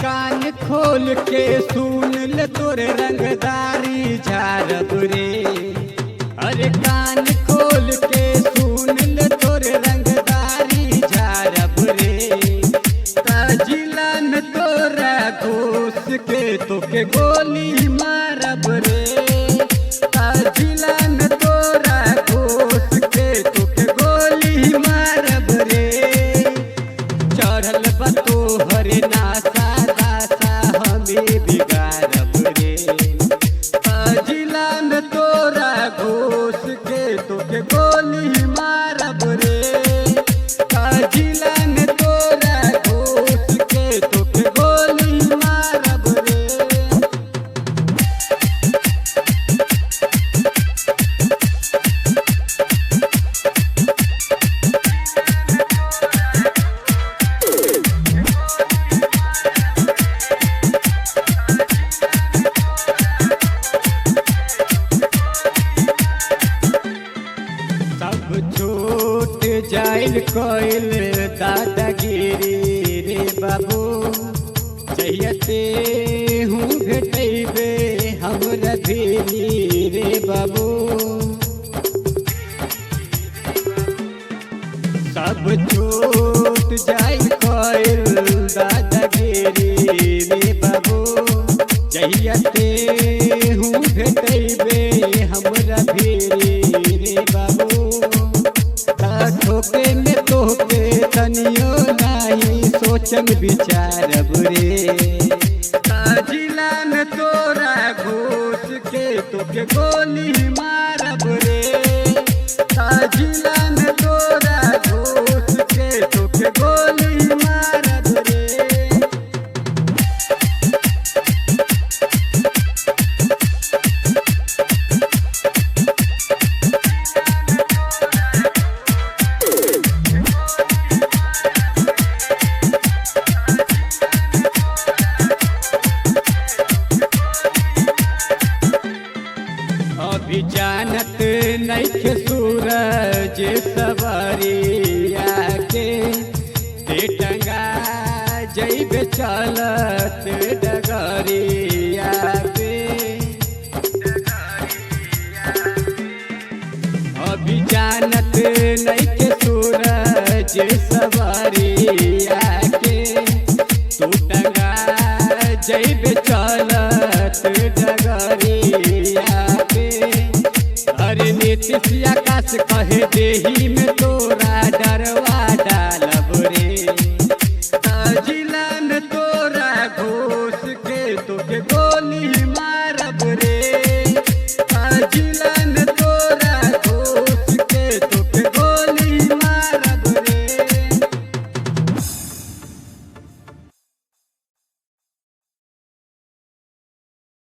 कान खोल के सुन ले तोरे रंगदारी झारब रे। अरे कान खोल के सुन ले तोरे रंगदारी झारब रे। जिला में तोरा घोष के तोके गोली मारब रे। जिला में तोरा घोष के तोके गोली मारब रे। चढ़ल बा तोहर नासा दासा हमें बिगाड़ब रे। जिला में तोरा घोष के तोके गोली मारब रे। जिला में तोरा घोष के तोके गोली मारब रे। सब छूट जाइल कोइल दादागिरी रे बाबू। चाहिए हूँ भेटैबे हमरा धीरी रे बाबू। सब छूट जाइल कोइल दादागिरी रे बाबू। चाहिए हूँ भेटैबे हमरा धीरी रे बाबू। ठोके में तोके तनियो नहीं सोचन विचारब रे। जिला में तोरा घोष के तोके गोली मारब रे। जिला में तोरा घोष के तोके गोली मारब रे। अभी जानत नइखे सूरज सवारिया के। ते टंगा जइबे चलत डगरिया पे। अभी जानत नइखे सूरज सवारिया के। तू टंगा जइबे चलत डगरिया पे। अरे नीतीश आकाश कहे देही में तोरा डरवा डालब रे। जिला में तोरा घोष के तोके गोली